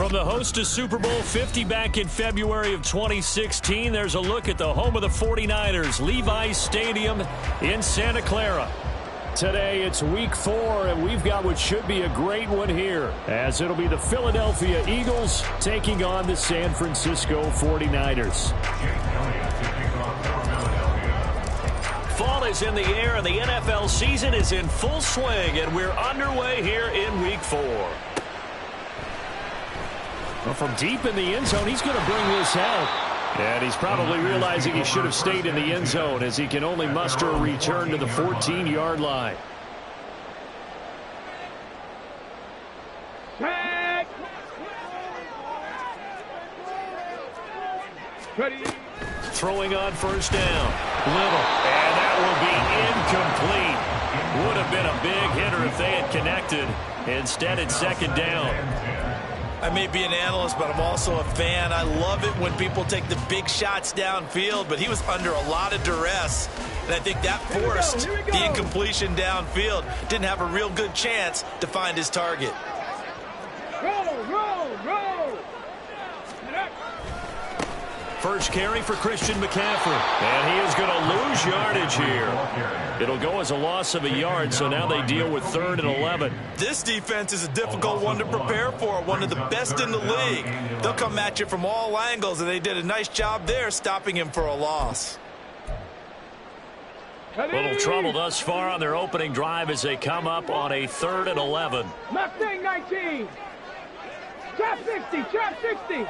From the host to Super Bowl 50 back in February of 2016, there's a look at the home of the 49ers, Levi's Stadium in Santa Clara. Today, it's week 4, and we've got what should be a great one here, as it'll be the Philadelphia Eagles taking on the San Francisco 49ers. Fall is in the air, and the NFL season is in full swing, and we're underway here in week 4. Well, from deep in the end zone, he's going to bring this out. And he's probably realizing he should have stayed in the end zone as he can only muster a return to the 14-yard line. Ready. Throwing on first down. Little. And that will be incomplete. Would have been a big hitter if they had connected. Instead, it's second down. I may be an analyst, but I'm also a fan. I love it when people take the big shots downfield, but he was under a lot of duress, and I think that forced the incompletion downfield. Didn't have a real good chance to find his target. Roll. First carry for Christian McCaffrey. And he is going to lose yardage here. It'll go as a loss of a yard, so now they deal with 3rd and 11. This defense is a difficult one to prepare for, one of the best in the league. They'll come at you from all angles, and they did a nice job there stopping him for a loss. Little trouble thus far on their opening drive as they come up on a 3rd and 11. Mustang 19. Trap 60. Trap 60.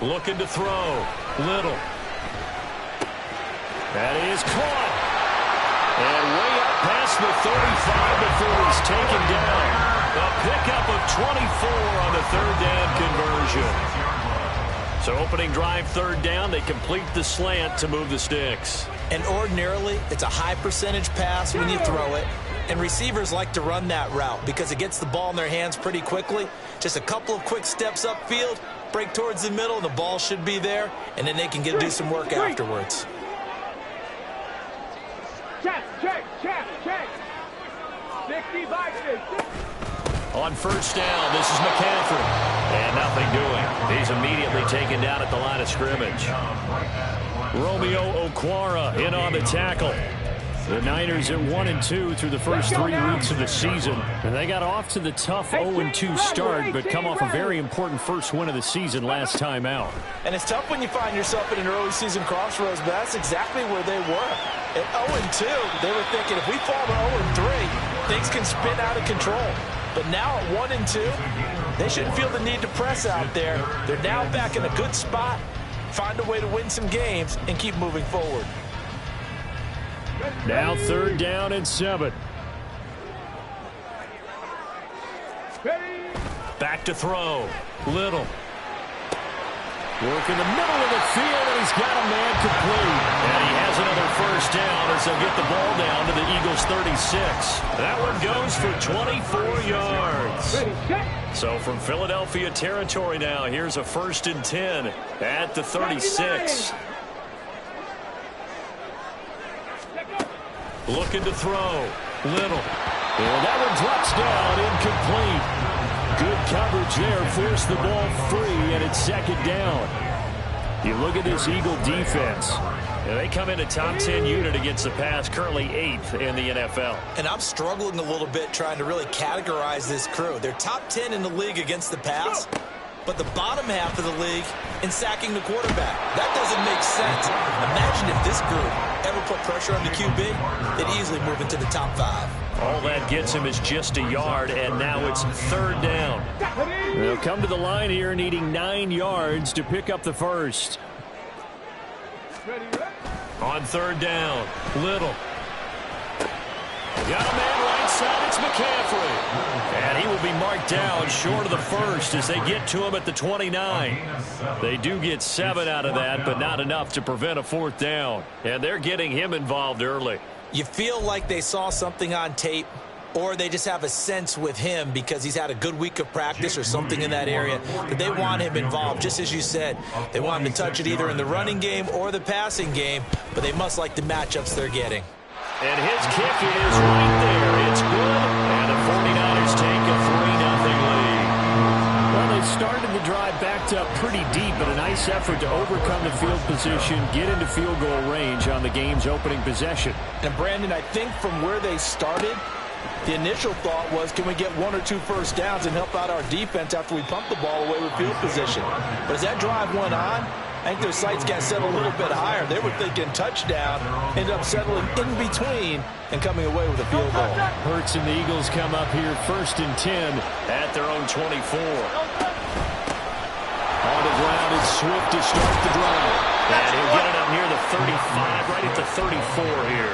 Looking to throw. Little. That is caught. And way up past the 35 before he's taken down. A pickup of 24 on the 3rd down conversion. So opening drive 3rd down, they complete the slant to move the sticks. And ordinarily, it's a high percentage pass when you throw it. And receivers like to run that route because it gets the ball in their hands pretty quickly. Just a couple of quick steps upfield, break towards the middle, and the ball should be there. And then they can do some work afterwards. Check. 60 by 60. On first down, this is McCaffrey. And nothing doing. He's immediately taken down at the line of scrimmage. Romeo Okwara in on the tackle. The Niners at 1-2 through the first 3 weeks of the season. And they got off to the tough 0-2 start, but come off a very important first win of the season last time out. And it's tough when you find yourself in an early season crossroads, but that's exactly where they were. At 0-2, they were thinking if we fall to 0-3, things can spin out of control. But now at 1-2, they shouldn't feel the need to press out there. They're now back in a good spot, find a way to win some games, and keep moving forward. Now 3rd down and 7. Back to throw. Little. Work in the middle of the field, and he's got a man complete. And he has another first down as they'll get the ball down to the Eagles' 36. That one goes for 24 yards. So from Philadelphia territory now, here's a 1st and 10 at the 36. Looking to throw. Little. And that one drops down, incomplete. Good coverage there, forced the ball free, and it's 2nd down. You look at this Eagle defense. And they come in a top 10 unit against the pass, currently 8th in the NFL. And I'm struggling a little bit trying to really categorize this crew. They're top 10 in the league against the pass, but the bottom half of the league in sacking the quarterback. That doesn't make sense. Imagine if this group ever put pressure on the QB, they'd easily move into the top 5. All that gets him is just a yard, and now it's 3rd down. They'll come to the line here needing 9 yards to pick up the first. On 3rd down, Little. Got a man right side, it's McCaffrey. And he will be marked down short of the first as they get to him at the 29. They do get 7 out of that, but not enough to prevent a 4th down. And they're getting him involved early. You feel like they saw something on tape, or they just have a sense with him because he's had a good week of practice or something in that area that they want him involved. Just as you said, they want him to touch it either in the running game or the passing game, but they must like the matchups they're getting. And his kick is right there. It's good, and the 49ers take a 3-0 lead. started the drive backed up pretty deep, but a nice effort to overcome the field position, get into field goal range on the game's opening possession. And Brandon, I think from where they started, the initial thought was, can we get 1 or 2 first downs and help out our defense after we pump the ball away with field position? But as that drive went on, I think their sights got set a little bit higher. They were thinking touchdown, ended up settling in between and coming away with a field goal. Hurts and the Eagles come up here 1st and 10 at their own 24. On the ground is Swift to start the drive. And he'll get it up near the 35, right at the 34 here.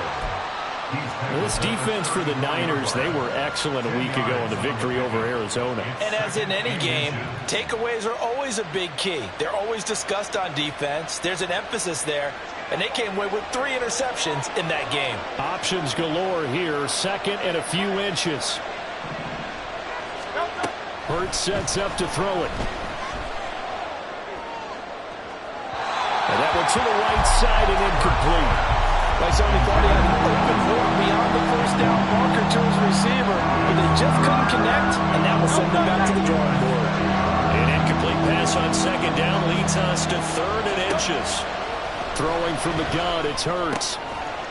This defense for the Niners, they were excellent a week ago in the victory over Arizona. And as in any game, takeaways are always a big key. They're always discussed on defense. There's an emphasis there, and they came away with 3 interceptions in that game. Options galore here, 2nd and a few inches. Hurts sets up to throw it. And that one to the right side and incomplete. Somebody thought he had an open look beyond the first down marker to his receiver, but they just couldn't connect, and that will send them back to the drawing board. An incomplete pass on 2nd down leads us to 3rd and inches. Throwing from the gun, it's Hurts.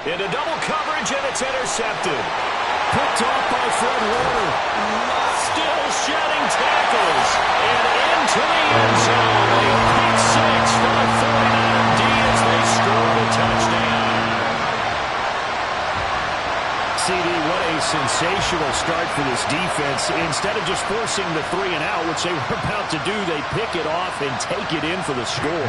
Into double coverage, and it's intercepted. Picked off by Fred Warner. Still shedding tackles. And into the end zone. A pick 6 for the 49er D as they score the touchdown. CD, what a sensational start for this defense. Instead of just forcing the 3 and out, which they were about to do, they pick it off and take it in for the score.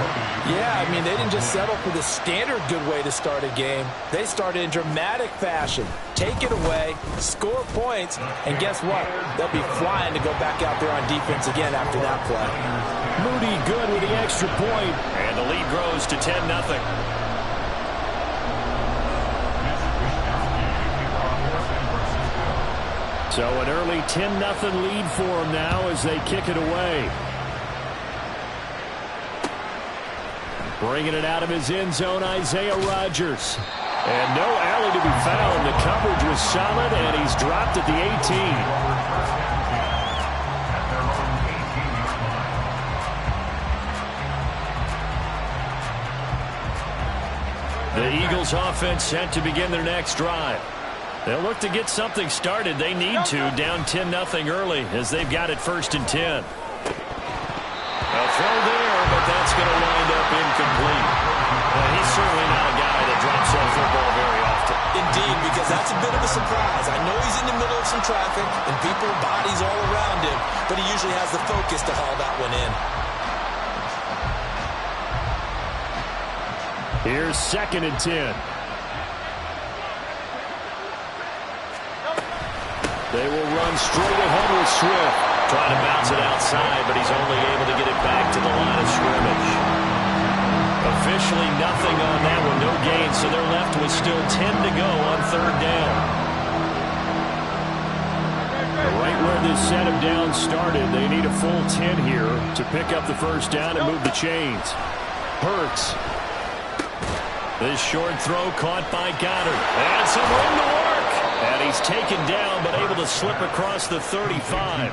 Yeah, I mean, they didn't just settle for the standard good way to start a game. They started in dramatic fashion. Take it away, score points, and guess what? They'll be flying to go back out there on defense again after that play. Moody good with the extra point. And the lead grows to 10-0. So an early 10-0 lead for them now as they kick it away. Bringing it out of his end zone, Isaiah Rodgers. And no alley to be found. The coverage was solid, and he's dropped at the 18. The Eagles offense set to begin their next drive. They'll look to get something started. They need to, down 10-0 early as they've got it 1st and 10. A throw there, but that's going to wind up incomplete. He's certainly not a guy that drops that football very often. Indeed, because that's a bit of a surprise. I know he's in the middle of some traffic and people, bodies all around him, but he usually has the focus to haul that one in. Here's 2nd and 10. They will run straight ahead with Swift. Trying to bounce it outside, but he's only able to get it back to the line of scrimmage. Officially nothing on that one, no gain, so they're left with still 10 to go on 3rd down. Right where this set of downs started, they need a full 10 here to pick up the 1st down and move the chains. Hurts. This short throw caught by Goddard. And some room to work. And he's taken down, but able to slip across the 35.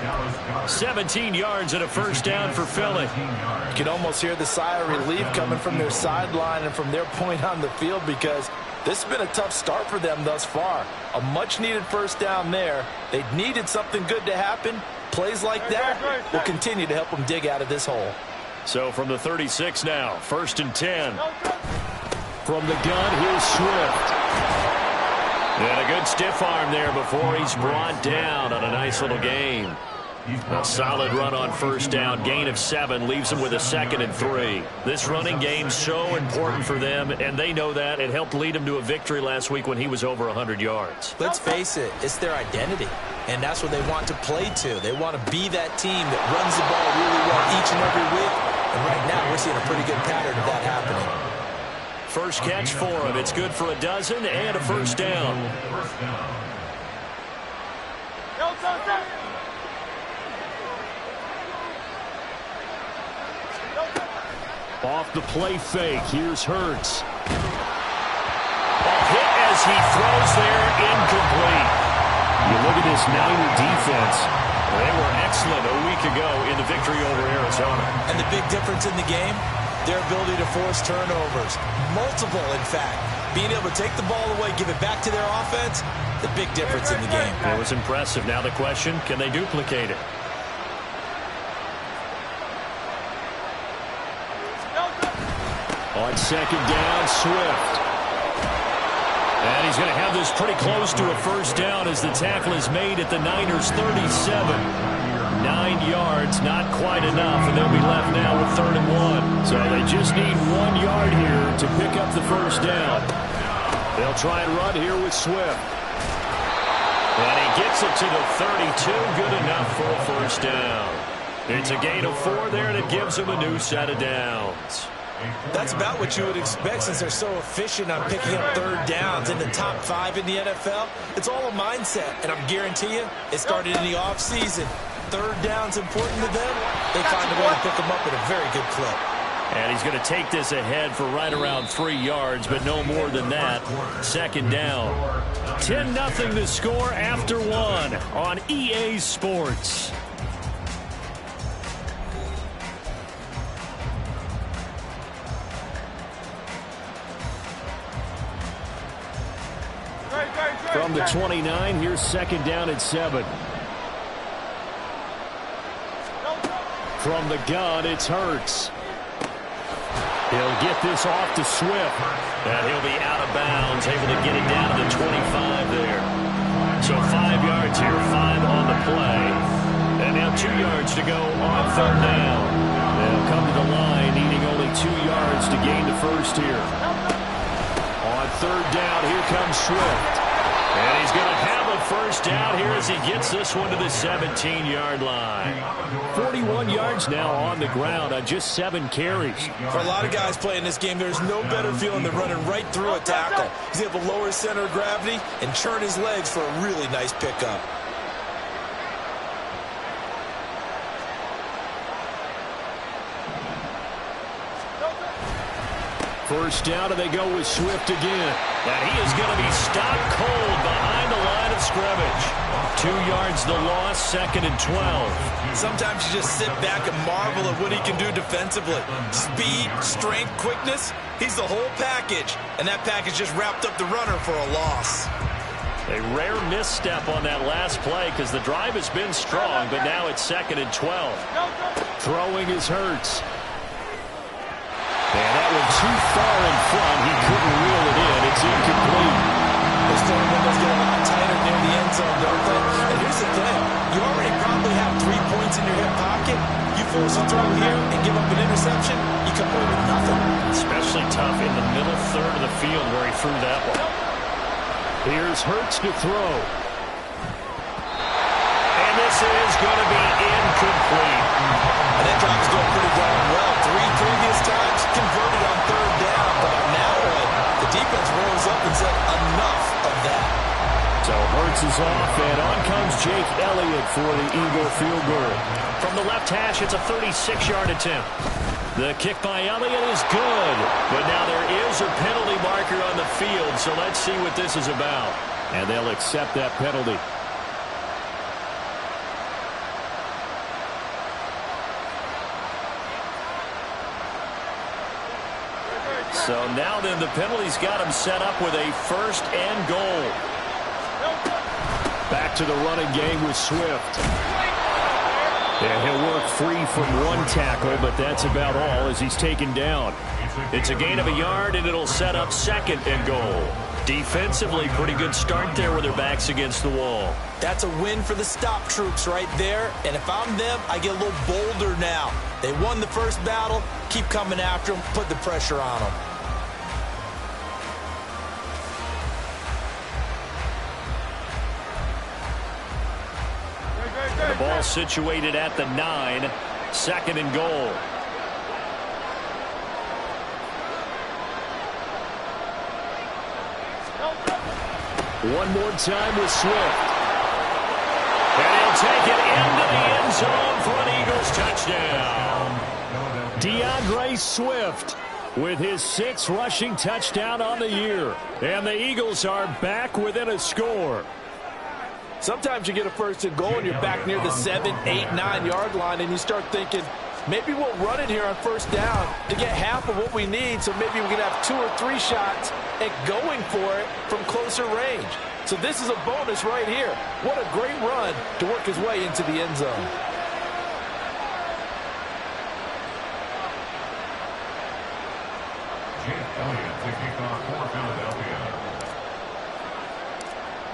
17 yards and a 1st down for Philly. You can almost hear the sigh of relief coming from their sideline and from their point on the field because this has been a tough start for them thus far. A much-needed 1st down there. They needed something good to happen. Plays like that will continue to help them dig out of this hole. So from the 36 now, 1st and 10. From the gun, here's Swift. And a good stiff arm there before he's brought down on a nice little gain. A solid run on 1st down. Gain of 7 leaves them with a 2nd and 3. This running game's so important for them, and they know that. It helped lead them to a victory last week when he was over 100 yards. Let's face it, it's their identity, and that's what they want to play to. They want to be that team that runs the ball really well each and every week, and right now we're seeing a pretty good pattern of that happening. First catch for him. It's good for a dozen and a 1st down. Off the play fake, here's Hurts. A hit as he throws there, incomplete. You look at this Niner defense. They were excellent a week ago in the victory over Arizona. And the big difference in the game, their ability to force turnovers. Multiple, in fact. Being able to take the ball away, give it back to their offense, the big difference in the game. It was impressive. Now the question, can they duplicate it? On second down, Swift. And he's going to have this pretty close to a first down as the tackle is made at the Niners' 37. 9 yards, not quite enough, and they'll be left now with 3rd and 1. So they just need 1 yard here to pick up the first down. They'll try and run here with Swift. And he gets it to the 32, good enough for a first down. It's a gain of 4 there, and it gives him a new set of downs. That's about what you would expect since they're so efficient on picking up 3rd downs in the top 5 in the NFL. It's all a mindset, and I'm guarantee you it started in the offseason. 3rd down's important to them. They find a way to pick them up at a very good clip. And he's going to take this ahead for right around 3 yards, but no more than that. 2nd down. 10-0 the score after 1 on EA Sports. From the 29, here's 2nd down and 7. From the gun, it's Hurts. He'll get this off to Swift. And he'll be out of bounds, able to get it down to the 25 there. So 5 yards here, 5 on the play. And now 2 yards to go on 3rd down. They'll come to the line, needing only 2 yards to gain the first here. On 3rd down, here comes Swift. And he's going to have a first down here as he gets this one to the 17-yard line. 41 yards now on the ground on just 7 carries. For a lot of guys playing this game, there's no better feeling than running right through a tackle. He's able to lower his center of gravity and churn his legs for a really nice pickup. First down, and they go with Swift again. And he is going to be stopped cold behind the line of scrimmage. 2 yards the loss, 2nd and 12. Sometimes you just sit back and marvel at what he can do defensively. Speed, strength, quickness, he's the whole package. And that package just wrapped up the runner for a loss. A rare misstep on that last play because the drive has been strong, but now it's 2nd and 12. Throwing is Hurts. And that one too far in front. He couldn't reel it in. It's incomplete. Those throwing windows get a lot tighter near the end zone, don't they? And here's the thing. You already probably have 3 points in your hip pocket. You force a throw here and give up an interception, you come away with nothing. Especially tough in the middle third of the field where he threw that one. Here's Hurts to throw. And this is going to be incomplete. And that drive is going pretty darn well. 3 previous times converted on 3rd down. But now the defense rose up and said enough of that. So Hurts is off, and on comes Jake Elliott for the Eagle field goal. From the left hash, it's a 36-yard attempt. The kick by Elliott is good. But now there is a penalty marker on the field, so let's see what this is about. And they'll accept that penalty. So now then the penalty's got him set up with a 1st and goal. Back to the running game with Swift. And he'll work free from 1 tackle, but that's about all as he's taken down. It's a gain of a yard, and it'll set up 2nd and goal. Defensively, pretty good start there with their backs against the wall. That's a win for the stop troops right there. And if I'm them, I get a little bolder now. They won the first battle. Keep coming after them. Put the pressure on them. The ball situated at the 9. 2nd and goal. One more time with Swift. And he'll take it into the end zone for an Eagles touchdown. DeAndre Swift with his 6th rushing touchdown on the year. And the Eagles are back within a score. Sometimes you get a first and goal and you're back near the 7, 8, 9-yard line, and you start thinking, maybe we'll run it here on first down to get half of what we need, so maybe we can have 2 or 3 shots at going for it from closer range. So this is a bonus right here. What a great run to work his way into the end zone.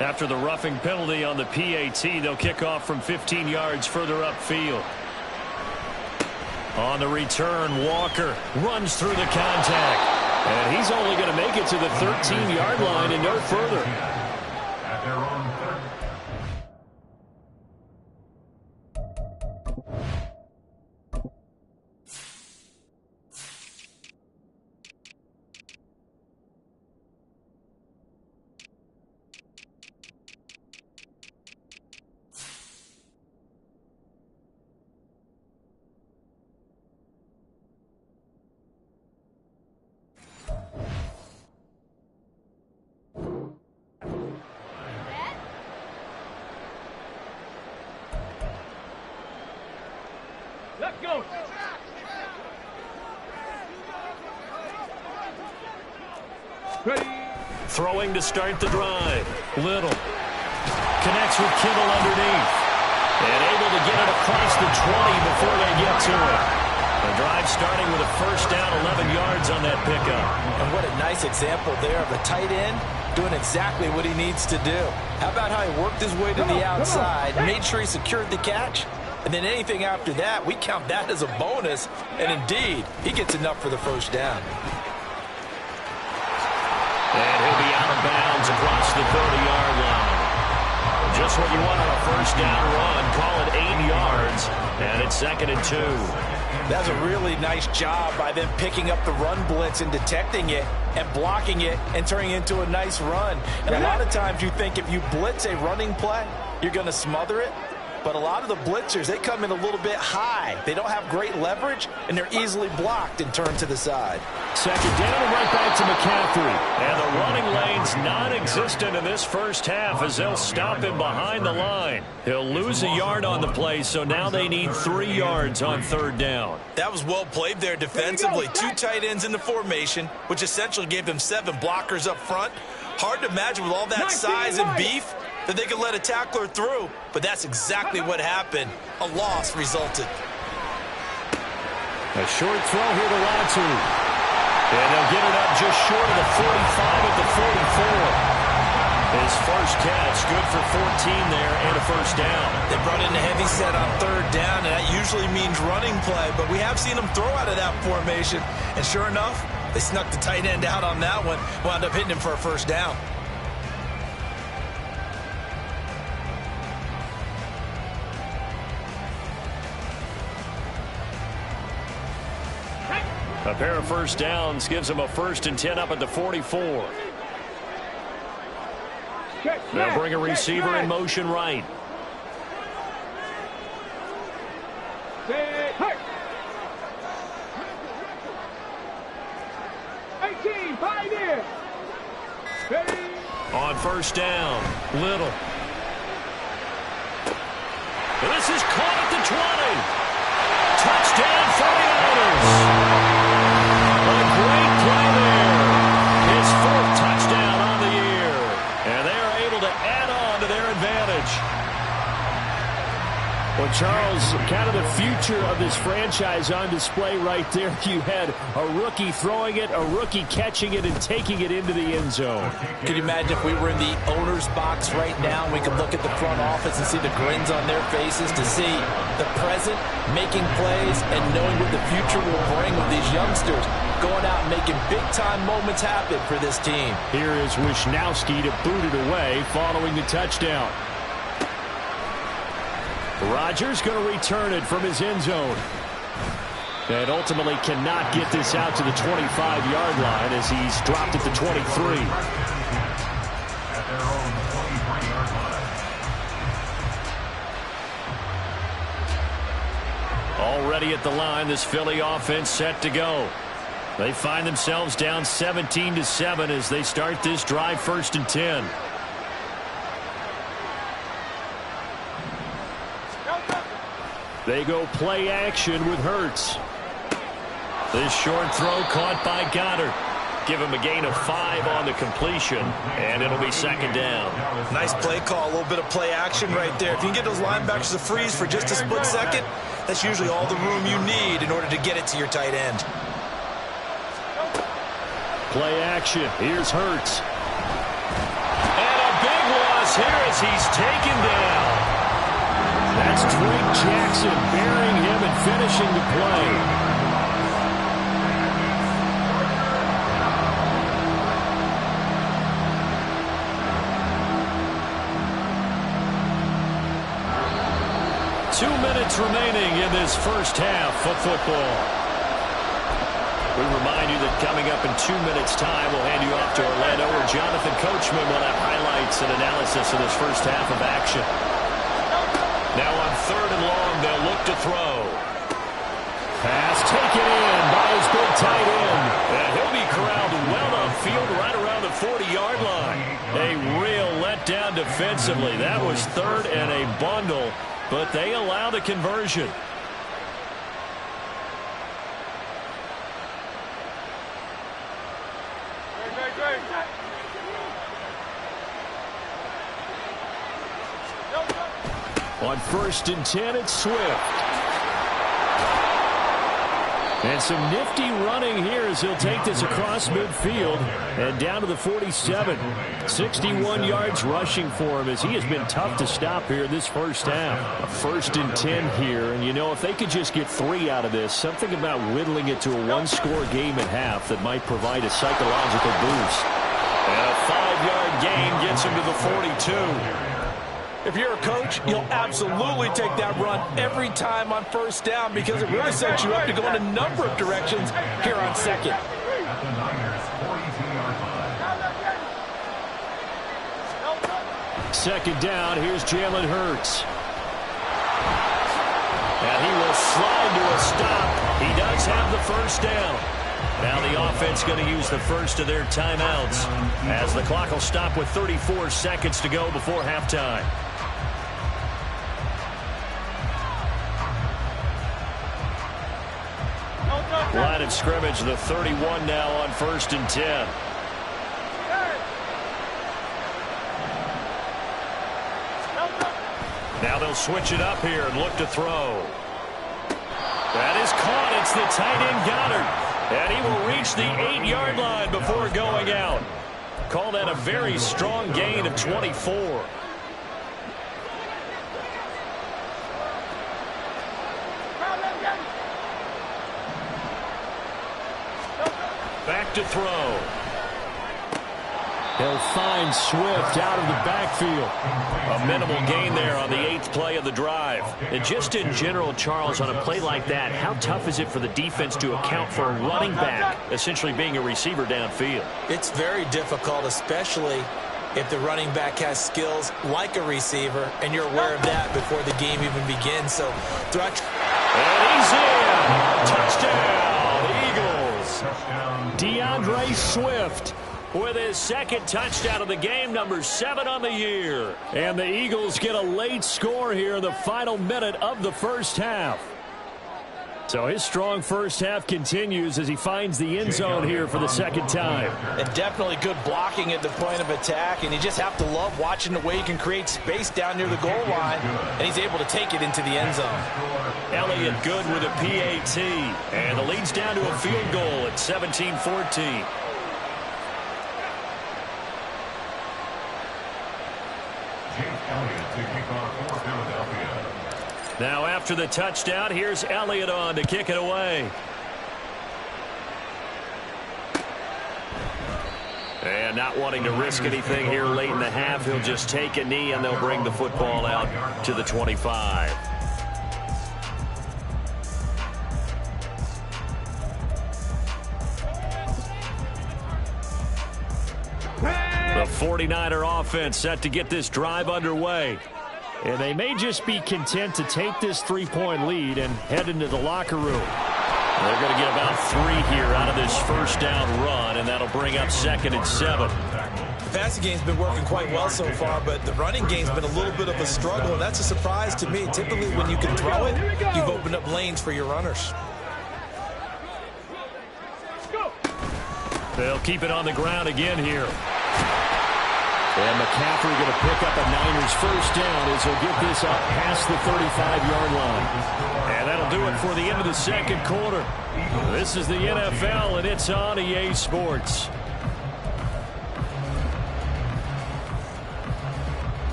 After the roughing penalty on the PAT, they'll kick off from 15 yards further upfield. On the return, Walker runs through the contact. And he's only going to make it to the 13-yard line and no further. At their own 30. Let's go. Ready. Throwing to start the drive. Little. Connects with Kittle underneath. And able to get it across the 20 before they get to it. The drive starting with a first down, 11 yards on that pickup. And what a nice example there of a tight end doing exactly what he needs to do. How about how he worked his way to the outside, made sure he secured the catch, and then anything after that, we count that as a bonus. And indeed, he gets enough for the first down. And he'll be out of bounds across the 30-yard line. Just what you want on a first down run. Call it 8 yards. And it's 2nd and 2. That's a really nice job by them picking up the run blitz and detecting it and blocking it and turning it into a nice run. And a lot of times you think if you blitz a running play, you're going to smother it. But a lot of the blitzers, they come in a little bit high. They don't have great leverage, and they're easily blocked and turned to the side. 2nd down and right back to McCaffrey. And the running lane's non-existent in this first half as they'll stop him behind the line. He'll lose a yard on the play, so now they need 3 yards on 3rd down. That was well played there defensively. 2 tight ends in the formation, which essentially gave them 7 blockers up front. Hard to imagine with all that size and beef that they could let a tackler through, but that's exactly what happened. A loss resulted. A short throw here to Latu. And they'll get it up just short of the 45 at the 44. His first catch, good for 14 there and a first down. They brought in a heavy set on 3rd down, and that usually means running play, but we have seen them throw out of that formation. And sure enough, they snuck the tight end out on that one, wound up hitting him for a first down. A pair of first downs gives them a 1st and 10 up at the 44. They'll bring a receiver in motion right. Set. 18, pioneer. Ready. On first down, Little. This is caught at the 20. Touchdown 49ers. A great play there. His 4th touchdown on the year. And they are able to add on to their advantage. Well, Charles, kind of the future of this franchise on display right there. You had a rookie throwing it, a rookie catching it, and taking it into the end zone. Could you imagine if we were in the owner's box right now and we could look at the front office and see the grins on their faces to see the present making plays and knowing what the future will bring with these youngsters going out and making big-time moments happen for this team. Here is Wisnowski to boot it away following the touchdown. Rodgers going to return it from his end zone. And ultimately cannot get this out to the 25-yard line as he's dropped at the 23. At their own 23-yard line. Already at the line, this Philly offense set to go. They find themselves down 17-7 as they start this drive 1st and 10. They go play action with Hurts. This short throw caught by Goddard. Give him a gain of 5 on the completion, and it'll be second down. Nice play call, a little bit of play action right there. If you can get those linebackers to freeze for just a split second, that's usually all the room you need in order to get it to your tight end. Play action. Here's Hurts. And a big loss here as he's taken down. That's Drake Jackson burying him and finishing the play. Remaining in this first half of football. We remind you that coming up in 2 minutes' time, we'll hand you off to Orlando, where Jonathan Coachman will have highlights and analysis of this first half of action. Now on 3rd and long, they'll look to throw. Pass taken in by his big tight end. And he'll be corralled well upfield right around the 40-yard line. A real letdown defensively. That was 3rd and a bundle. But they allow the conversion. On 1st and 10, it's Swift. And some nifty running here as he'll take this across midfield and down to the 47. 61 yards rushing for him as he has been tough to stop here this first half. A 1st and 10 here, and you know, if they could just get 3 out of this, something about whittling it to a 1-score game at half that might provide a psychological boost. And a 5-yard gain gets him to the 42. If you're a coach, you'll absolutely take that run every time on 1st down because it really sets you up to go in a number of directions here on 2nd. Second down, here's Jalen Hurts. And he will slide to a stop. He does have the 1st down. Now the offense going to use the first of their timeouts as the clock will stop with 34 seconds to go before halftime. Line of scrimmage, the 31 now on 1st and 10. Now they'll switch it up here and look to throw. That is caught. It's the tight end Goddard. And he will reach the 8-yard line before going out. Call that a very strong gain of 24. Back to throw. He'll find Swift out of the backfield. A minimal gain there on the 8th play of the drive. And just in general, Charles, on a play like that, how tough is it for the defense to account for a running back essentially being a receiver downfield? It's very difficult, especially if the running back has skills like a receiver, and you're aware of that before the game even begins. So, and he's in. Touchdown, Eagles. DeAndre Swift with his 2nd touchdown of the game, number 7 on the year. And the Eagles get a late score here in the final minute of the first half. So his strong first half continues as he finds the end zone here for the 2nd time. And definitely good blocking at the point of attack, and you just have to love watching the way he can create space down near the goal line, and he's able to take it into the end zone. Elliott good with a PAT, and the lead's down to a field goal at 17-14. Now after the touchdown, here's Elliott on to kick it away. And not wanting to risk anything here late in the half, he'll just take a knee and they'll bring the football out to the 25. The 49er offense set to get this drive underway. And they may just be content to take this 3-point lead and head into the locker room. They're going to get about 3 here out of this first down run, and that'll bring up 2nd and 7. passing game's been working quite well so far, but the running game's been a little bit of a struggle, and that's a surprise to me. Typically, when you can throw it, you've opened up lanes for your runners. They'll keep it on the ground again here. And McCaffrey going to pick up a Niners first down as he'll get this up past the 35-yard line. And that'll do it for the end of the second quarter. This is the NFL, and it's on EA Sports.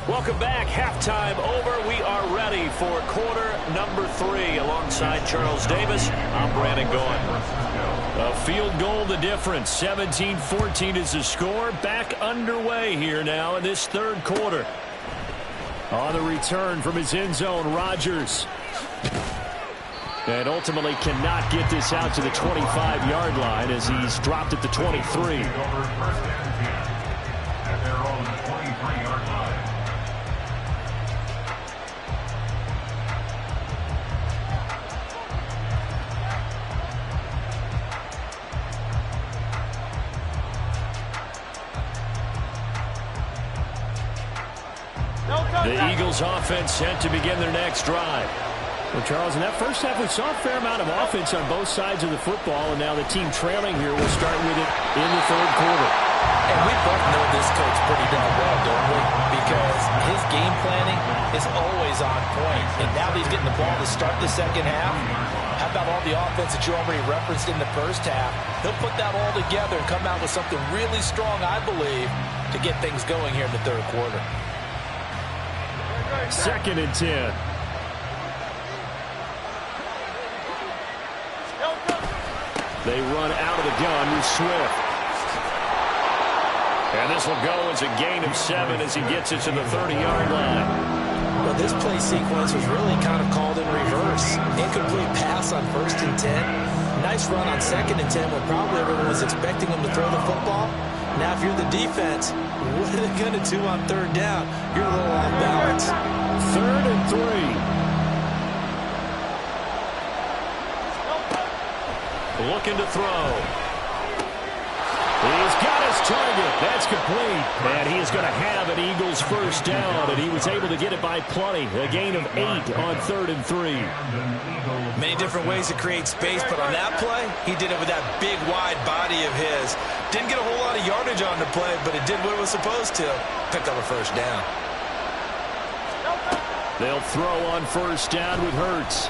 Welcome back. Halftime over. We are ready for quarter number 3. Alongside Charles Davis, I'm Brandon Gaughan. A field goal the difference. 17-14 is the score. Back underway here now in this third quarter. On the return from his end zone, Rodgers. And ultimately cannot get this out to the 25-yard line as he's dropped at the 23. The Eagles offense set to begin their next drive. Well, Charles, in that first half, we saw a fair amount of offense on both sides of the football, and now the team trailing here will start with it in the third quarter. And we both know this coach pretty darn well, don't we? Because his game planning is always on point. And now that he's getting the ball to start the second half, how about all the offense that you already referenced in the first half? He'll put that all together and come out with something really strong, I believe, to get things going here in the third quarter. 2nd and 10. They run out of the gun with Swift. And this will go as a gain of 7 as he gets it to the 30-yard line. Well, this play sequence was really kind of called in reverse. Incomplete pass on 1st and 10. Nice run on 2nd and 10 when probably everyone was expecting him to throw the football. Now, if you're the defense, what are they going to do on 3rd down? You're a little off balance. 3rd and 3. Looking to throw. He's got his target. That's complete. And he is going to have an Eagles first down, and he was able to get it by plenty. A gain of 8 on 3rd and 3. Many different ways to create space, but on that play, he did it with that big, wide body of his. Didn't get a whole lot of yardage on the play, but it did what it was supposed to. Picked up a first down. They'll throw on first down with Hurts.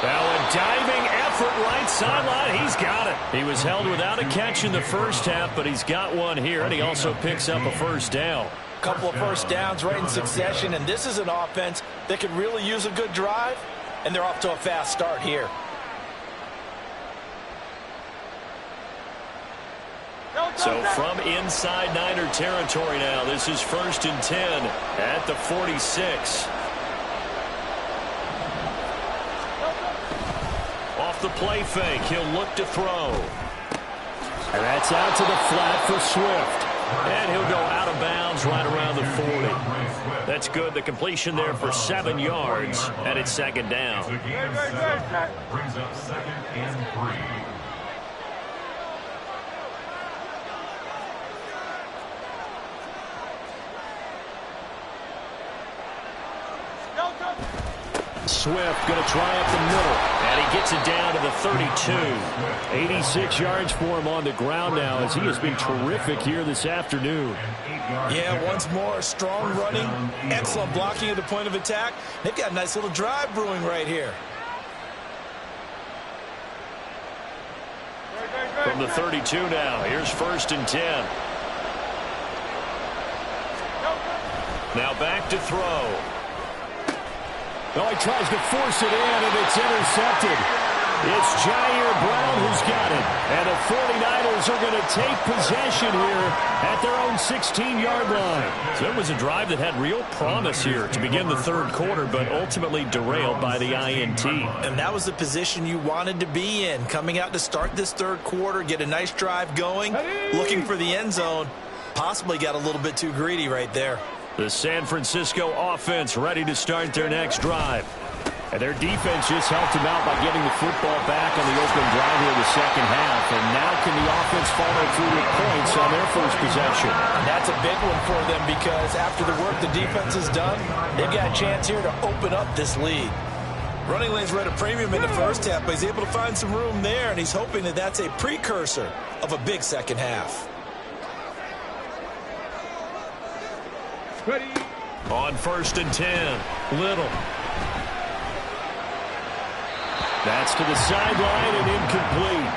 Now a diving effort right sideline. He's got it. He was held without a catch in the first half, but he's got one here, and he also picks up a first down. Couple of first downs right in succession, and this is an offense that could really use a good drive, and they're off to a fast start here. So from inside Niner territory now, this is 1st and 10 at the 46. Off the play fake, he'll look to throw. And that's out to the flat for Swift. And he'll go out of bounds right around the 40. That's good. The completion there for 7 yards, and it's 2nd down. Brings up 2nd and 3. Swift going to try up the middle, and he gets it down to the 32. 86 yards for him on the ground now as he has been terrific here this afternoon. Yeah, once more, strong running, excellent blocking at the point of attack. They've got a nice little drive brewing right here. From the 32 now, here's 1st and 10. Now back to throw. Oh, he tries to force it in, and it's intercepted. It's Jair Brown who's got it. And the 49ers are going to take possession here at their own 16-yard line. So it was a drive that had real promise here to begin the third quarter, but ultimately derailed by the INT. And that was the position you wanted to be in. Coming out to start this third quarter, get a nice drive going, looking for the end zone. Possibly got a little bit too greedy right there. The San Francisco offense ready to start their next drive. And their defense just helped them out by getting the football back on the opening drive here in the second half. And now can the offense follow through with points on their first possession? And that's a big one for them because after the work the defense has done, they've got a chance here to open up this lead. Running lanes were at a premium in the first half, but he's able to find some room there, and he's hoping that that's a precursor of a big second half. Ready. On 1st and 10, Little. That's to the sideline and incomplete.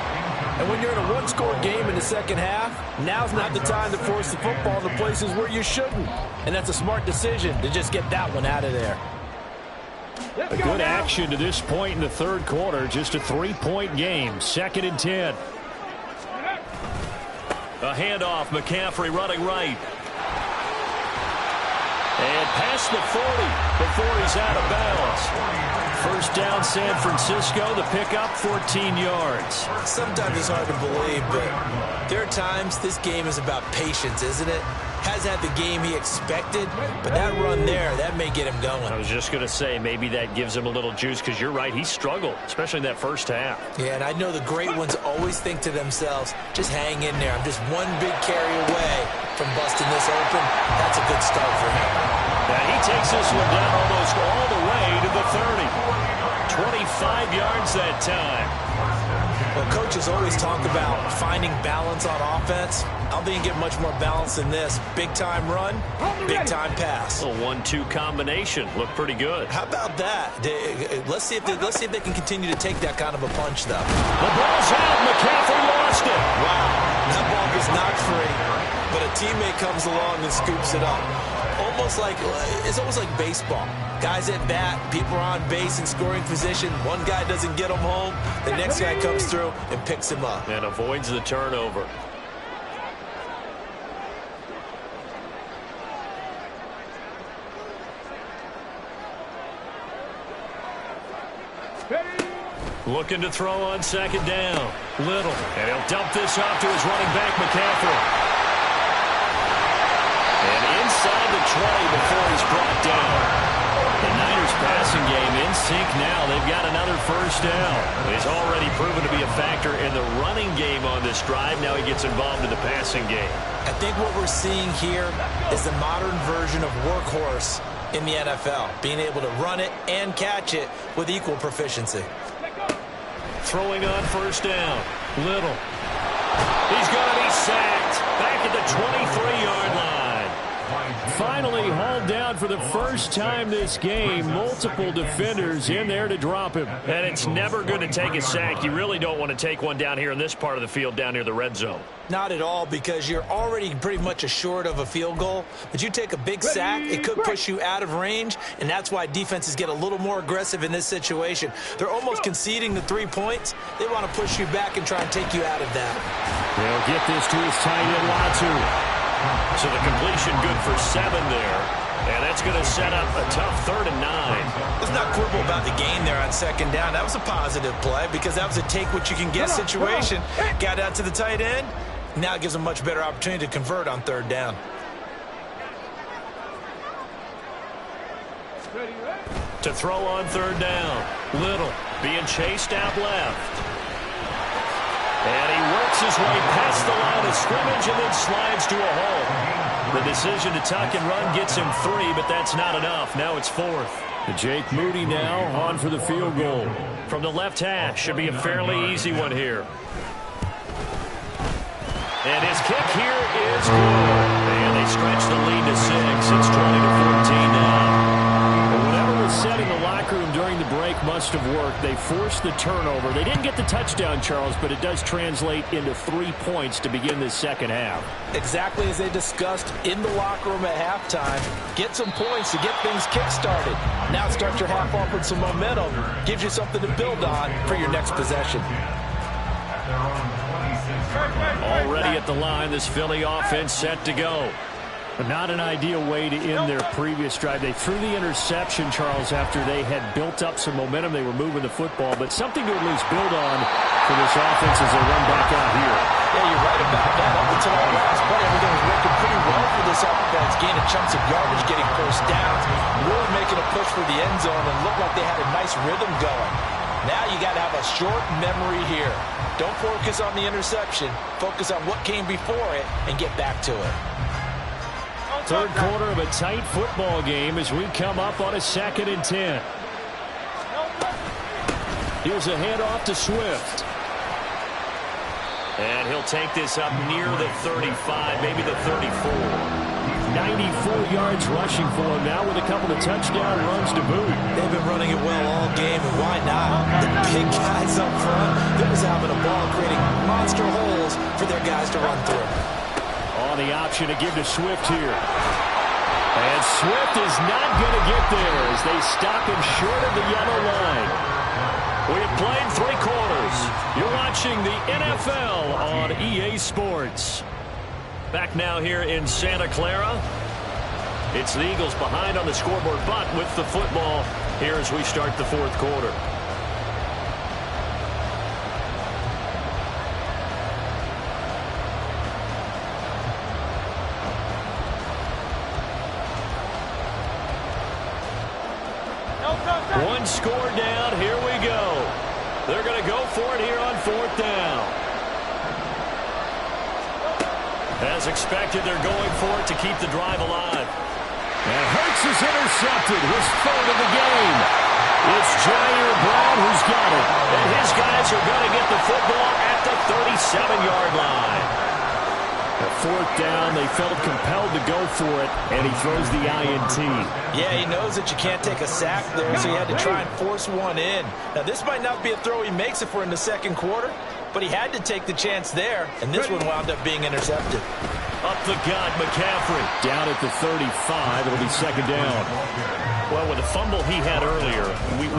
And when you're in a one-score game in the second half, now's not the time to force the football to places where you shouldn't. And that's a smart decision to just get that one out of there. A good action to this point in the third quarter. Just a 3-point game. 2nd and 10. A handoff. McCaffrey running right. And past the 40 before he's out of bounds. First down, San Francisco. The pickup, 14 yards. Sometimes it's hard to believe, but there are times this game is about patience, isn't it? Has had the game he expected, but that run there, that may get him going. I was just going to say, maybe that gives him a little juice, because you're right, he struggled, especially in that first half. Yeah, and I know the great ones always think to themselves, just hang in there. I'm just one big carry away from busting this open. That's a good start for him. And he takes this one down almost all the way to the 30. 25 yards that time. Well, coaches always talk about finding balance on offense. I don't think you get much more balance than this. Big-time run, big-time pass. A 1-2 combination. Looked pretty good. How about that? Let's see if they can continue to take that kind of a punch, though. The ball's out. McCaffrey lost it. Wow. That ball was knocked free, but a teammate comes along and scoops it up. It's almost like baseball. Guys at bat, people are on base in scoring position. One guy doesn't get him home. The next guy comes through and picks him up. And avoids the turnover. Looking to throw on 2nd down. Little. And he'll dump this off to his running back, McCaffrey. And inside the 20 before he's brought down. The Niners passing game in sync now. They've got another first down. He's already proven to be a factor in the running game on this drive. Now he gets involved in the passing game. I think what we're seeing here is the modern version of workhorse in the NFL. Being able to run it and catch it with equal proficiency. Throwing on 1st down. Little. He's going to be sacked. Back at the 23-yard line. Finally hauled down for the first time this game. Multiple defenders in there to drop him. And it's never good to take a sack. You really don't want to take one down here in this part of the field down near the red zone. Not at all, because you're already pretty much assured of a field goal. But you take a big sack, it could push you out of range, and that's why defenses get a little more aggressive in this situation. They're almost conceding the 3 points. They want to push you back and try and take you out of that. They'll get this to his tight end, Latu. So the completion good for 7 there. And that's going to set up a tough 3rd and 9. Let's not quibble about the gain there on 2nd down. That was a positive play because that was a take-what-you-can-get situation. Got out to the tight end. Now it gives them a much better opportunity to convert on 3rd down. To throw on 3rd down. Little being chased out left. And he works his way past the line of scrimmage and then slides to a hole. The decision to tuck and run gets him 3, but that's not enough. Now it's 4th. Jake Moody now on for the field goal. From the left hash, should be a fairly easy one here. And his kick here is good. And they stretch the lead to 6. It's 20-14 now. Whatever was said in the locker room during the break must have worked. They forced the turnover. They didn't get the touchdown, Charles, but it does translate into 3 points to begin this second half. Exactly as they discussed in the locker room at halftime. Get some points to get things kick-started. Now start your half off with some momentum. Gives you something to build on for your next possession. Already at the line, this Philly offense set to go. But not an ideal way to end their previous drive. They threw the interception, Charles, after they had built up some momentum. They were moving the football, but something to at least build on for this offense as they run back out here. Yeah, you're right about that. Up until that last play, everything was working pretty well for this offense. Gaining chunks of yardage, getting first downs, really making a push for the end zone and looked like they had a nice rhythm going. Now you got to have a short memory here. Don't focus on the interception. Focus on what came before it and get back to it. Third quarter of a tight football game as we come up on a 2nd and 10. Here's a handoff to Swift. And he'll take this up near the 35, maybe the 34. 94 yards rushing for him now with a couple of touchdown runs to boot. They've been running it well all game, and why not? The big guys up front, they're just having a ball, creating monster holes for their guys to run through. On the option to give to Swift here. And Swift is not going to get there as they stop him short of the yellow line. We have played 3 quarters. You're watching the NFL on EA Sports. Back now here in Santa Clara. It's the Eagles behind on the scoreboard, but with the football here as we start the 4th quarter. One score down. Here we go. They're going to go for it here on 4th down. As expected, they're going for it to keep the drive alive. And Hurts is intercepted. His 3rd of the game. It's Jair Brown who's got it. And his guys are going to get the football at the 37-yard line. At 4th down, they felt compelled to go for it, and he throws the INT. Yeah, he knows that you can't take a sack there, so he had to try and force one in. Now, this might not be a throw he makes if we're in the 2nd quarter, but he had to take the chance there, and this one wound up being intercepted. Up the gut, McCaffrey. Down at the 35. It'll be 2nd down. Well, with the fumble he had earlier,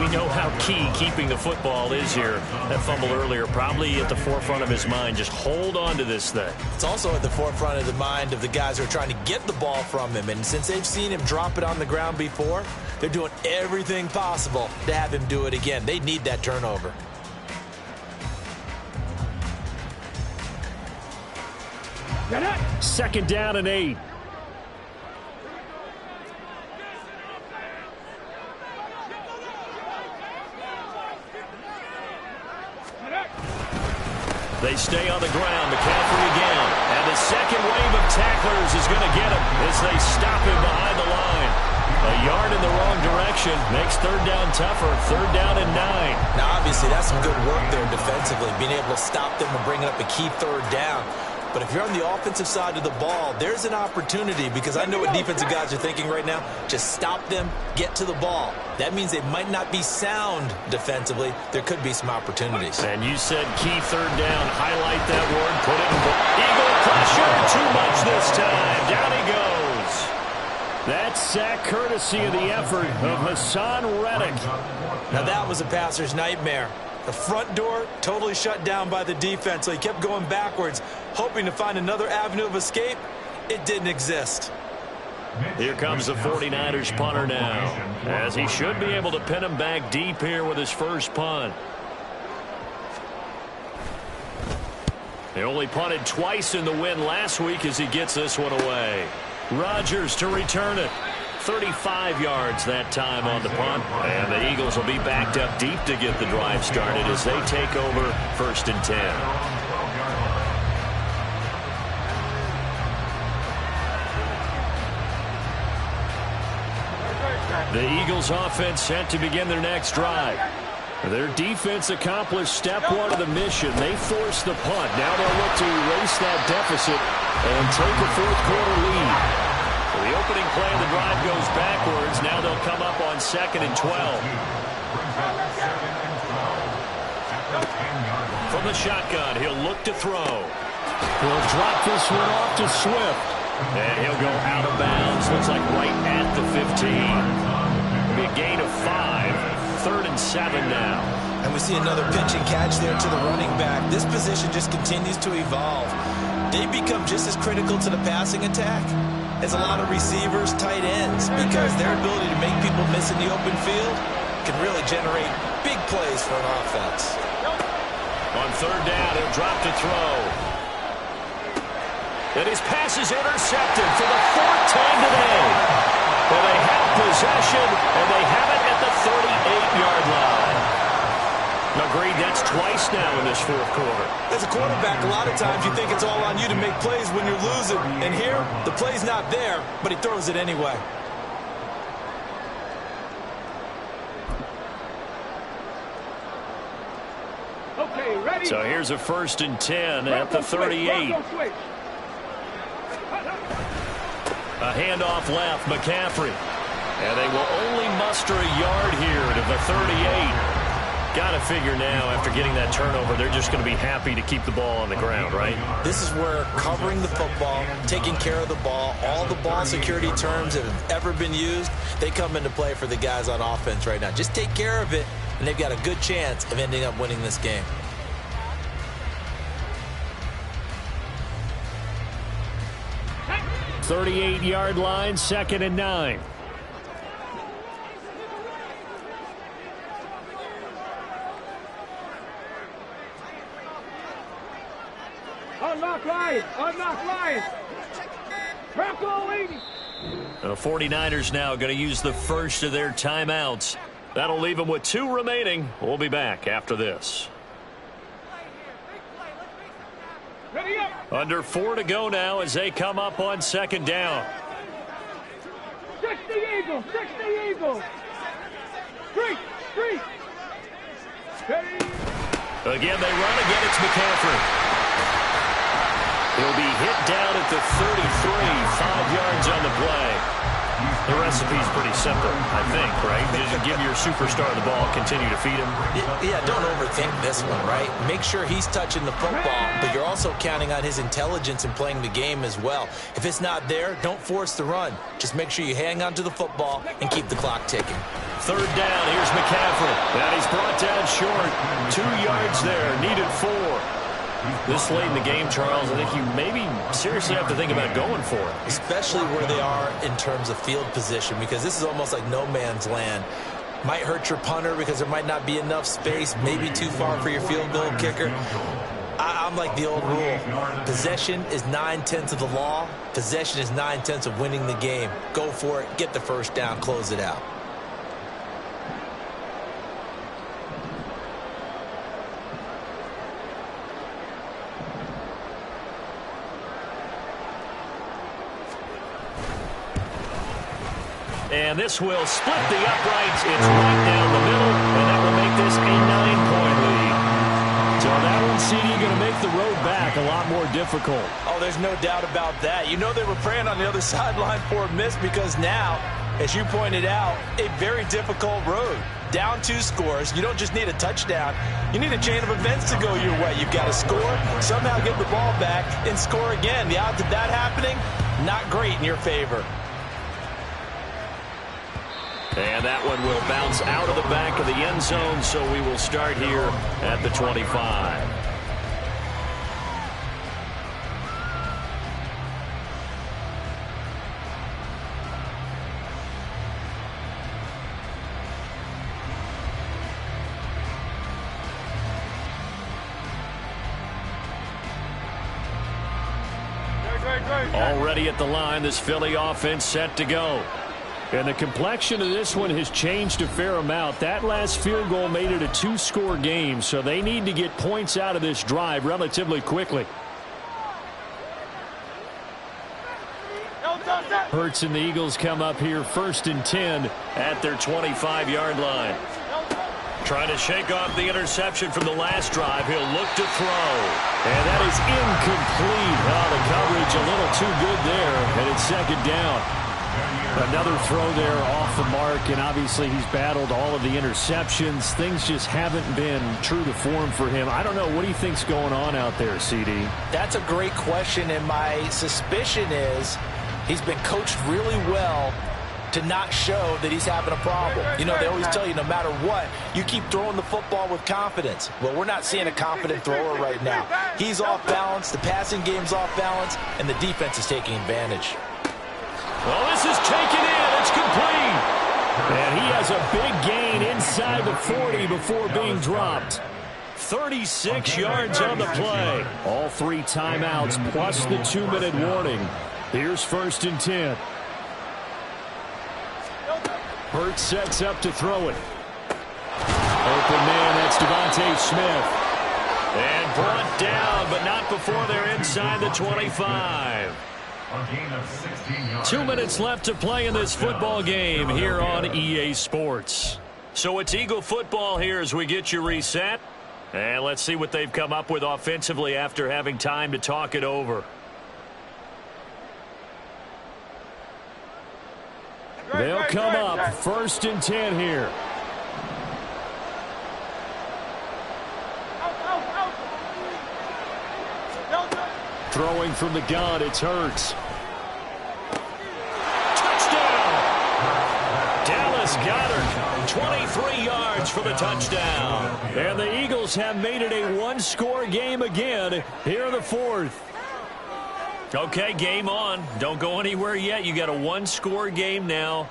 we know how key keeping the football is here. That fumble earlier probably at the forefront of his mind. Just hold on to this thing. It's also at the forefront of the mind of the guys who are trying to get the ball from him. And since they've seen him drop it on the ground before, they're doing everything possible to have him do it again. They need that turnover. Second down and 8. They stay on the ground. McCaffrey again. And the second wave of tacklers is going to get him as they stop him behind the line. A yard in the wrong direction makes 3rd down tougher. 3rd down and 9. Now, obviously, that's some good work there defensively, being able to stop them and bringing up a key 3rd down. But if you're on the offensive side of the ball, there's an opportunity, because I know what defensive guys are thinking right now. Just stop them, get to the ball. That means they might not be sound defensively. There could be some opportunities. And you said key 3rd down. Highlight that word. Put it in. Eagle pressure. Too much this time. Down he goes. That sack courtesy of the effort of Hassan Reddick. Now that was a passer's nightmare. The front door totally shut down by the defense, so he kept going backwards, hoping to find another avenue of escape. It didn't exist. Here comes the 49ers punter now, as he should be able to pin him back deep here with his first punt. They only punted twice in the win last week as he gets this one away. Rodgers to return it. 35 yards that time on the punt. And the Eagles will be backed up deep to get the drive started as they take over 1st and 10. The Eagles offense set to begin their next drive. Their defense accomplished step 1 of the mission. They forced the punt. Now they'll look to erase that deficit and take a 4th quarter lead. The opening play of the drive goes backwards. Now they'll come up on 2nd and 12. From the shotgun, he'll look to throw. He'll drop this one off to Swift. And he'll go out of bounds. Looks like right at the 15. It'll be a gain of 5. 3rd and 7 now. And we see another pitch and catch there to the running back. This position just continues to evolve. They become just as critical to the passing attack as a lot of receivers, tight ends, because their ability to make people miss in the open field can really generate big plays for an offense. On 3rd down, he'll drop to throw. And his pass is intercepted for the 4th time today. Well, they have possession, and they have it at the 38-yard line. Agreed, that's twice now in this fourth quarter. As a quarterback, a lot of times you think it's all on you to make plays when you're losing. And here, the play's not there, but he throws it anyway. Okay, ready? So here's a 1st and 10 at the 38. A handoff left, McCaffrey. And they will only muster a yard here to the 38. Got to figure now, after getting that turnover, they're just going to be happy to keep the ball on the ground, right? This is where covering the football, taking care of the ball, all the ball security terms that have ever been used, they come into play for the guys on offense right now. Just take care of it, and they've got a good chance of ending up winning this game. .38-yard line, 2nd and 9. Unlock line! Unlock line! Rocco 80! The 49ers now going to use the first of their timeouts. That'll leave them with 2 remaining. We'll be back after this. Ready up! Under 4 to go now as they come up on 2nd down. 60 Eagles! 60 Eagles! Street! Ready! Again, they run again. It's McCaffrey. He'll be hit down at the 33, 5 yards on the play. The recipe's pretty simple, I think, right? Just give your superstar the ball, continue to feed him. Yeah, don't overthink this one, right? Make sure he's touching the football, but you're also counting on his intelligence in playing the game as well. If it's not there, don't force the run. Just make sure you hang on to the football and keep the clock ticking. 3rd down, here's McCaffrey. And he's brought down short. 2 yards there, needed 4. This late in the game, Charles, I think you maybe seriously have to think about going for it. Especially where they are in terms of field position, because this is almost like no man's land. Might hurt your punter because there might not be enough space, maybe too far for your field goal kicker. I'm like the old rule. Possession is 9/10 of the law. Possession is 9/10 of winning the game. Go for it, get the first down, close it out. And this will split the uprights. It's right down the middle, and that will make this a 9-point lead. So that one, CD, going to make the road back a lot more difficult. Oh, there's no doubt about that. You know they were praying on the other sideline for a miss because now, as you pointed out, a very difficult road. Down 2 scores. You don't just need a touchdown. You need a chain of events to go your way. You've got to score, somehow get the ball back, and score again. The odds of that happening, not great in your favor. And that one will bounce out of the back of the end zone, so we will start here at the 25. Already at the line, this Philly offense set to go. And the complexion of this one has changed a fair amount. That last field goal made it a 2-score game, so they need to get points out of this drive relatively quickly. Hurts and the Eagles come up here 1st and 10 at their 25-yard line. Trying to shake off the interception from the last drive. He'll look to throw. And that is incomplete. Oh, the coverage a little too good there, and it's 2nd down. Another throw there off the mark, and obviously he's battled all of the interceptions. Things just haven't been true to form for him. I don't know. What do you think's going on out there, CD? That's a great question, and my suspicion is he's been coached really well to not show that he's having a problem. You know, they always tell you no matter what, you keep throwing the football with confidence. Well, we're not seeing a confident thrower right now. He's off balance, the passing game's off balance, and the defense is taking advantage. Well, this is taken in. It's complete. And he has a big gain inside the 40 before being dropped. 36 yards on the play. All 3 timeouts plus the 2-minute warning. Here's 1st and 10. Hurts sets up to throw it. Open man, that's Devontae Smith. And brought down, but not before they're inside the 25. A gain of 16 yards. 2 minutes left to play in this football game here on EA Sports. So it's Eagle football here as we get you reset. And let's see what they've come up with offensively after having time to talk it over. They'll come up 1st and 10 here. Throwing from the gun, it's Hurts. Touchdown! Dallas Goedert, 23 yards for the touchdown. And the Eagles have made it a one-score game again here in the 4th. Okay, game on. Don't go anywhere yet. You got a one-score game now.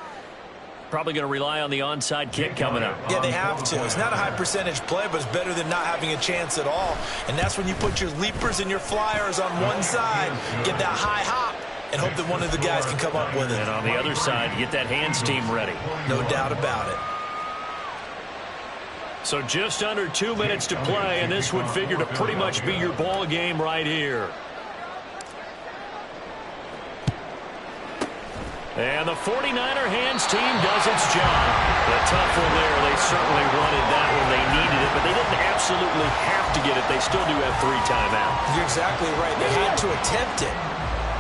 Probably going to rely on the onside kick coming up. Yeah, they have to. It's not a high percentage play, but it's better than not having a chance at all. And that's when you put your leapers and your flyers on one side, get that high hop, and hope that one of the guys can come up with it. And on the other side, get that hands team ready. No doubt about it. So just under 2 minutes to play, and this would figure to pretty much be your ball game right here. And the 49er hands team does its job. The tough one there, they certainly wanted that when they needed it, but they didn't absolutely have to get it. They still do have 3 timeouts. You're exactly right. They had to attempt it.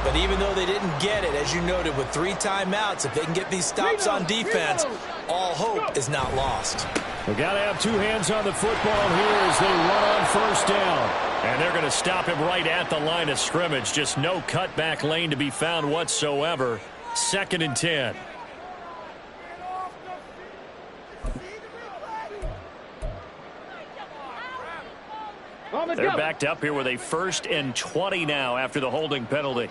But even though they didn't get it, as you noted, with 3 timeouts, if they can get these stops on defense, all hope is not lost. We've got to have 2 hands on the football here as they run on 1st down. And they're going to stop him right at the line of scrimmage. Just no cutback lane to be found whatsoever. 2nd and 10. They're backed up here with a 1st and 20 now after the holding penalty.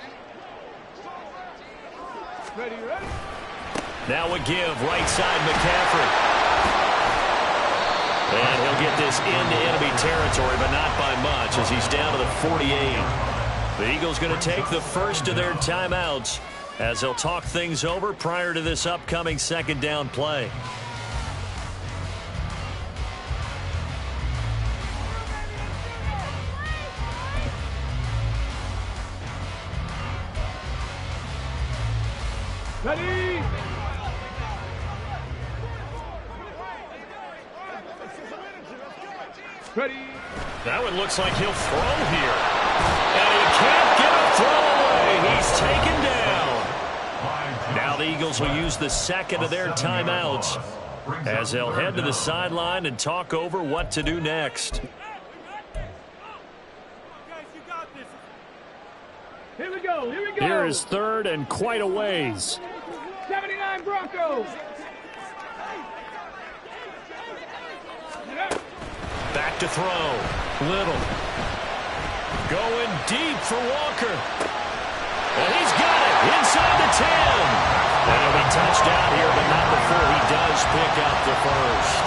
Now a give, right side McCaffrey. And he'll get this into enemy territory, but not by much as he's down to the 48. The Eagles going to take the first of their timeouts as they'll talk things over prior to this upcoming 2nd down play. Ready? Ready? That one looks like he'll throw here. And he can't get a throw away. He's taken down. Now the Eagles will use the 2nd of their timeouts as they'll head to the sideline and talk over what to do next. Here we go. Here we go. Here is 3rd and quite a ways. 79 Broncos. Back to throw. Little. Going deep for Walker. And he's got it inside the 10. That'll be touchdown here, but not before he does pick up the first.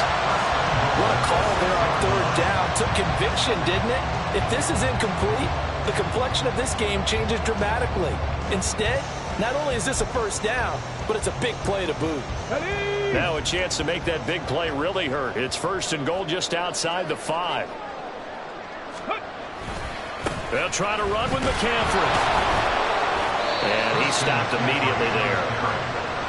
What a call there on 3rd down. Took conviction, didn't it? If this is incomplete, the complexion of this game changes dramatically. Instead, not only is this a 1st down, but it's a big play to boot. Ready? Now a chance to make that big play really hurt. It's 1st and goal just outside the 5. They'll try to run with McCaffrey. And he stopped immediately there.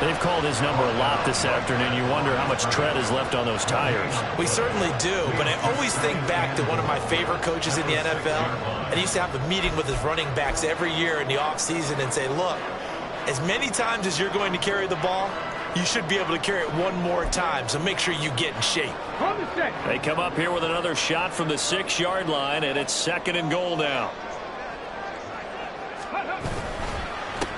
They've called his number a lot this afternoon. You wonder how much tread is left on those tires. We certainly do, but I always think back to one of my favorite coaches in the NFL. And he used to have a meeting with his running backs every year in the offseason and say, look, as many times as you're going to carry the ball, you should be able to carry it one more time, so make sure you get in shape. They come up here with another shot from the 6-yard line, and it's 2nd and goal now.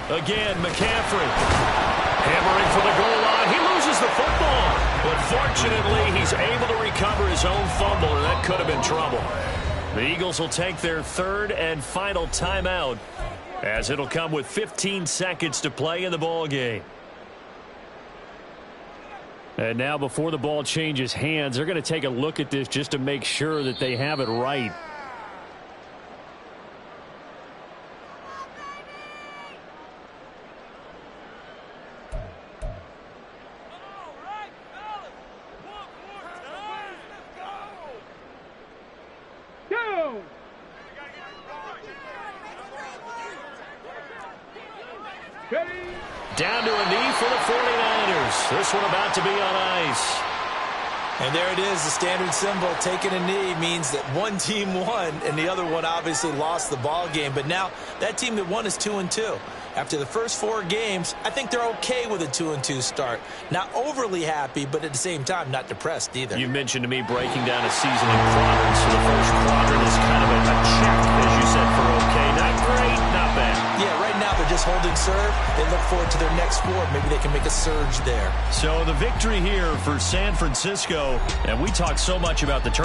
Again, McCaffrey. Hammering for the goal line. He loses the football. But fortunately, he's able to recover his own fumble, and that could have been trouble. The Eagles will take their 3rd and final timeout as it'll come with 15 seconds to play in the ball game. And now before the ball changes hands, they're going to take a look at this just to make sure that they have it right. Ready? Down to a knee for the 49ers. This one about to be on ice. And there it is, the standard symbol. Taking a knee means that one team won, and the other one obviously lost the ball game. But now that team that won is 2-2. After the first 4 games, I think they're okay with a 2-2 start. Not overly happy, but at the same time, not depressed either. You mentioned to me breaking down a season in quadrants. So the first quadrant is kind of a check, as you said, for okay. Not great, not bad. Yeah, right now they're just holding serve. They look forward to their next 4. Maybe they can make a surge there. So the victory here for San Francisco, and we talked so much about the turn.